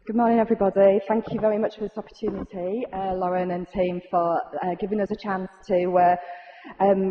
Good morning, everybody. Thank you very much for this opportunity, Lauren and team, for giving us a chance to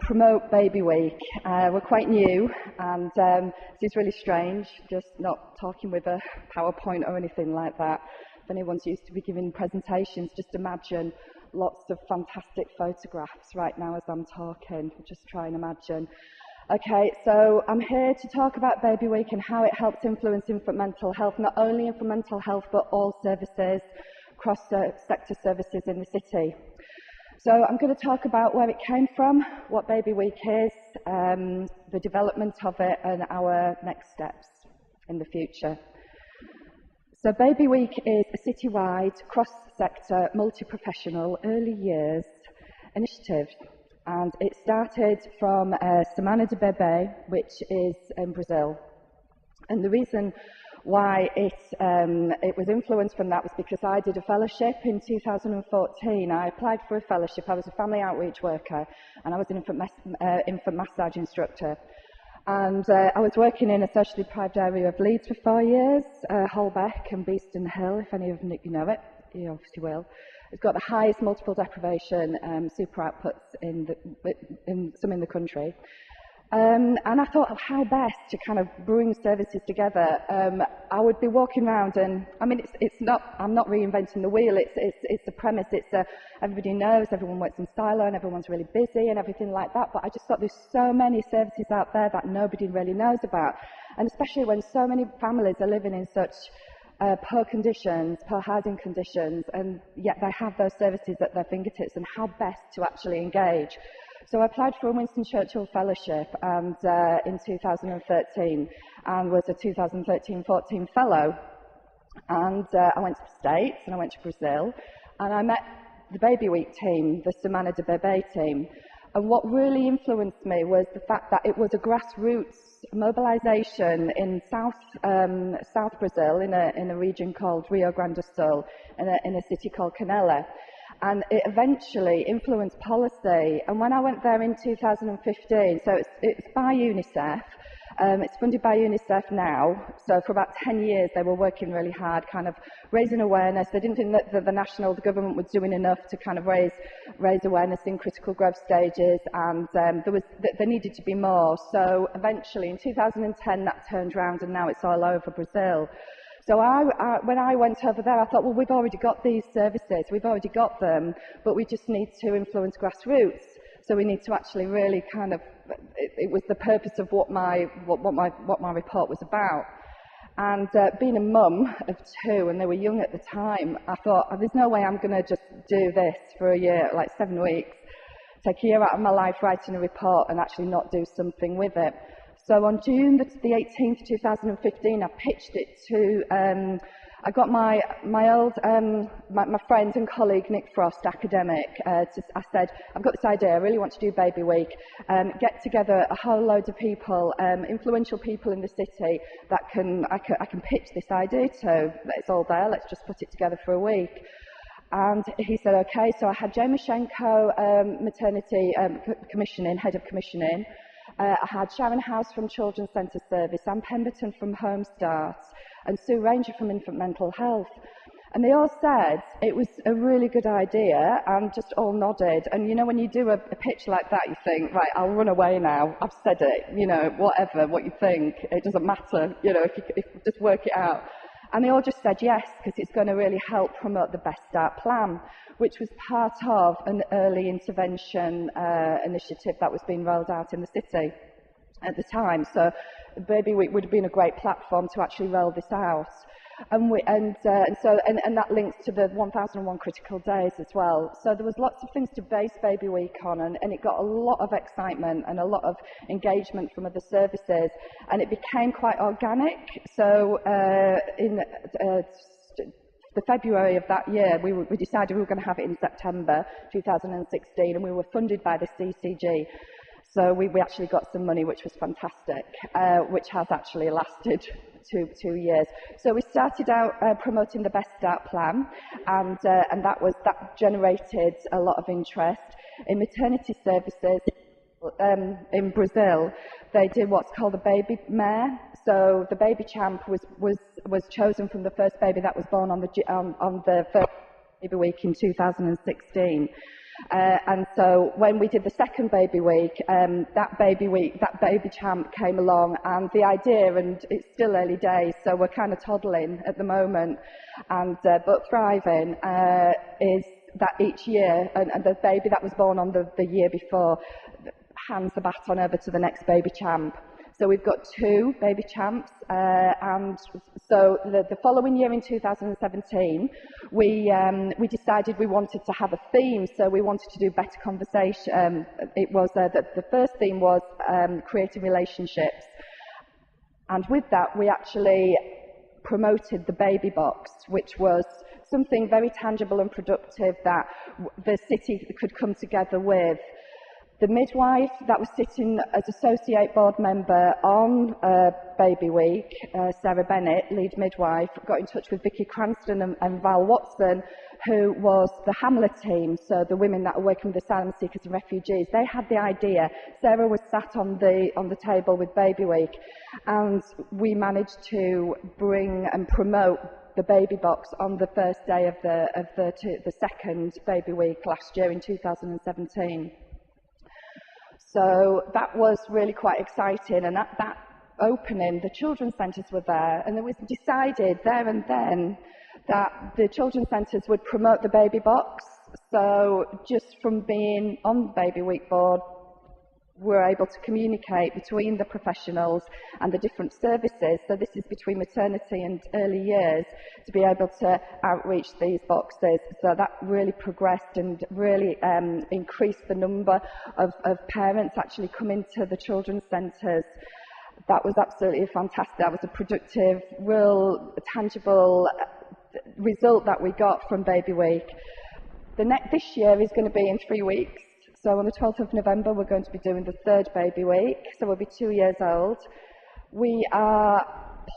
promote Baby Week. We're quite new, and this is really strange, just not talking with a PowerPoint or anything like that. If anyone's used to be giving presentations, just imagine lots of fantastic photographs right now as I'm talking. Just try and imagine. Okay, so I'm here to talk about Baby Week and how it helps influence infant mental health, not only infant mental health, but all services, cross-sector services in the city. So I'm going to talk about where it came from, what Baby Week is, the development of it, and our next steps in the future. So Baby Week is a citywide, cross-sector, multi-professional, early years initiative. And it started from Semana de Bebe, which is in Brazil. And the reason why it was influenced from that was because I did a fellowship in 2014. I applied for a fellowship. I was a family outreach worker, and I was an infant massage instructor. And I was working in a socially deprived area of Leeds for 4 years, Holbeck and Beeston Hill, if any of you know it, you obviously will. It's got the highest multiple deprivation super outputs in the country. And I thought of how best to kind of bring services together. I would be walking around and, I mean, I'm not reinventing the wheel, it's the premise, everybody knows, everyone works in silo and everyone's really busy and everything like that, but I just thought there's so many services out there that nobody really knows about. And especially when so many families are living in such poor conditions, poor housing conditions, and yet they have those services at their fingertips, and how best to actually engage. So I applied for a Winston Churchill fellowship and in 2013, and was a 2013-14 fellow. And I went to the States, and I went to Brazil, and I met the Baby Week team, the Semana de Bebe team. And what really influenced me was the fact that it was a grassroots mobilization in South Brazil, in a region called Rio Grande do Sul, in a city called Canela. And it eventually influenced policy. And when I went there in 2015, so it's by UNICEF, it's funded by UNICEF now. So for about 10 years, they were working really hard, kind of raising awareness. They didn't think that the government was doing enough to kind of raise awareness in critical growth stages, and there needed to be more. So eventually, in 2010, that turned around, and now it's all over Brazil. So when I went over there, I thought, well, we've already got these services, we've already got them, but we just need to influence grassroots. So we need to actually really kind of, it was the purpose of what my report was about. And being a mum of 2, and they were young at the time, I thought, oh, there's no way I'm going to just do this for a year, like 7 weeks, take a year out of my life writing a report and actually not do something with it. So on June the 18th, 2015, I pitched it to, I got my friend and colleague, Nick Frost, academic, I said, I've got this idea, I really want to do Baby Week, get together a whole load of people, influential people in the city that I can pitch this idea to. It's all there, let's just put it together for a week. And he said, okay, so I had Jane Mashenko, maternity commissioning, head of commissioning. I had Sharon House from Children's Centre Service, Anne Pemberton from Home Start, and Sue Ranger from Infant Mental Health. And they all said it was a really good idea, and just all nodded. And you know, when you do a pitch like that, you think, right, I'll run away now, I've said it, you know, whatever, what you think, it doesn't matter, you know, if you just work it out. And they all just said yes, because it's going to really help promote the Best Start plan, which was part of an early intervention initiative that was being rolled out in the city at the time. So Baby Week would have been a great platform to actually roll this out. And that links to the 1001 critical days as well. So there was lots of things to base Baby Week on, and it got a lot of excitement and a lot of engagement from other services, and it became quite organic. So in the February of that year, we decided we were going to have it in September 2016, and we were funded by the CCG. So we actually got some money, which was fantastic, which has actually lasted two years. So we started out promoting the Best Start plan, and that generated a lot of interest in maternity services. In Brazil, they did what's called the Baby Mare. So the baby champ was was chosen from the first baby that was born on the first Baby Week in 2016. And so when we did the second Baby Week, that baby champ came along, and the idea, and it's still early days, so we're kind of toddling at the moment, and but thriving, is that each year, and the baby that was born on the year before hands the baton over to the next baby champ. So we've got 2 baby champs, and so the following year in 2017, we decided we wanted to have a theme, so we wanted to do better conversation. It was the first theme was creating relationships, and with that we actually promoted the baby box, which was something very tangible and productive that the city could come together with. The midwife that was sitting as associate board member on Baby Week, Sarah Bennett, lead midwife, got in touch with Vicky Cranston and Val Watson, who was the Hamler team, so the women that are working with asylum seekers and refugees. They had the idea. Sarah was sat on the table with Baby Week, and we managed to bring and promote the baby box on the first day of the second Baby Week last year in 2017. So that was really quite exciting, and at that opening, the children's centres were there, and it was decided there and then that the children's centres would promote the baby box. So just from being on the Baby Week board, we're able to communicate between the professionals and the different services. So this is between maternity and early years, to be able to outreach these boxes. So that really progressed and really increased the number of parents actually coming to the children's centres. That was absolutely fantastic. That was a productive, real, tangible result that we got from Baby Week. This year is going to be in 3 weeks. So on the 12th of November, we're going to be doing the third Baby Week, so we'll be 2 years old. We are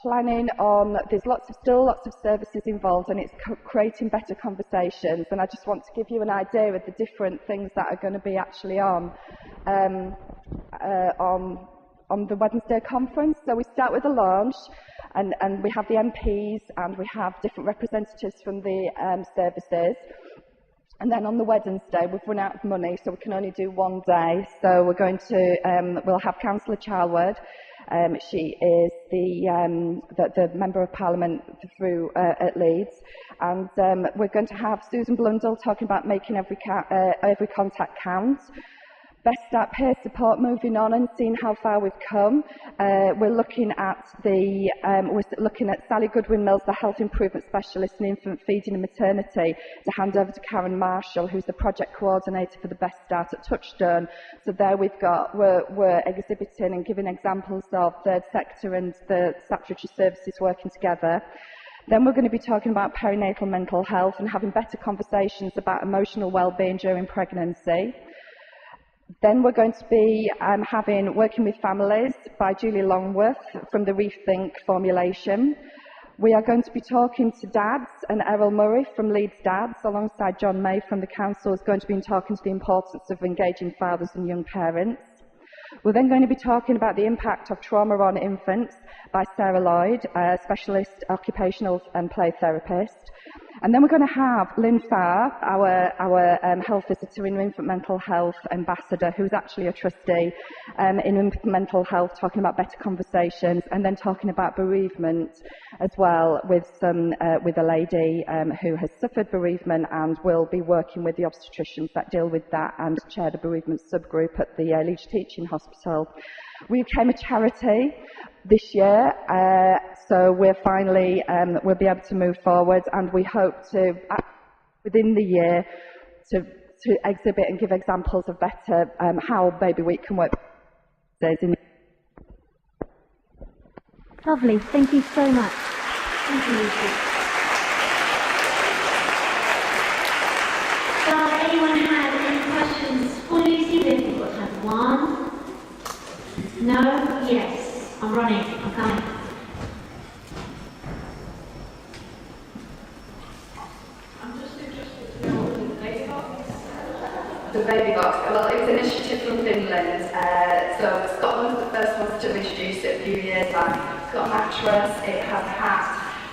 planning on, there's still lots of services involved, and it's creating better conversations, and I just want to give you an idea of the different things that are going to be actually on the Wednesday conference. So we start with a launch, and we have the MPs, and we have different representatives from the services. And then on the Wednesday, we've run out of money, so we can only do 1 day. So we're going to, we'll have Councillor Charwood. She is the Member of Parliament through at Leeds. And we're going to have Susan Blundell talking about making every contact count. Best Start peer support, moving on and seeing how far we've come. We're looking at Sally Goodwin-Mills, the health improvement specialist in infant feeding and maternity, to hand over to Karen Marshall, who's the project coordinator for the Best Start at Touchstone. So there we're exhibiting and giving examples of third sector and the statutory services working together. Then we're going to be talking about perinatal mental health and having better conversations about emotional well-being during pregnancy. Then we're going to be Working with Families by Julie Longworth from the Rethink formulation. We are going to be talking to dads, and Errol Murray from Leeds Dads, alongside John May from the Council, is going to be talking to the importance of engaging fathers and young parents. We're then going to be talking about the impact of trauma on infants by Sarah Lloyd, a specialist occupational and play therapist. And then we're going to have Lynn Farr, our health visitor in infant mental health ambassador, who's actually a trustee in infant mental health, talking about better conversations, and then talking about bereavement as well with a lady who has suffered bereavement and will be working with the obstetricians that deal with that and chair the bereavement subgroup at the Leeds Teaching Hospital. We became a charity this year, so we're finally, we'll be able to move forward, and we hope to, within the year, to exhibit and give examples of better how Baby Week can work. Lovely, thank you so much. Thank you, Lucy. Does anyone have any questions for Lucy? We've got time for one. No? Yes. I'm running. I'm coming. I'm just interested to know what the baby box is. The baby box, well, it was an initiative from Finland. So Scotland was the first ones to introduce it a few years back. It's got a mattress, it has a hat,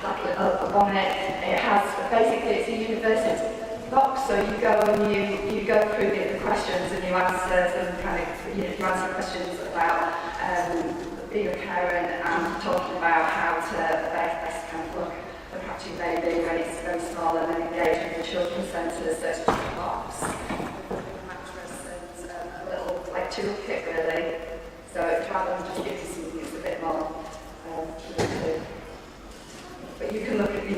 like a bonnet. It has, basically it's a university box, so you go and you go through the questions and you answer some kind of, you answer questions about being a parent and talking about how to best kind of look the patchy baby when it's very small, and then engage with the children's centres. So it's just a box, a mattress and a little like toolkit really. So it's rather than just give you something that's a bit more to do. But you can look at the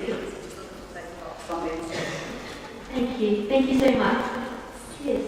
box on the internet. Thank you so much. Cheers.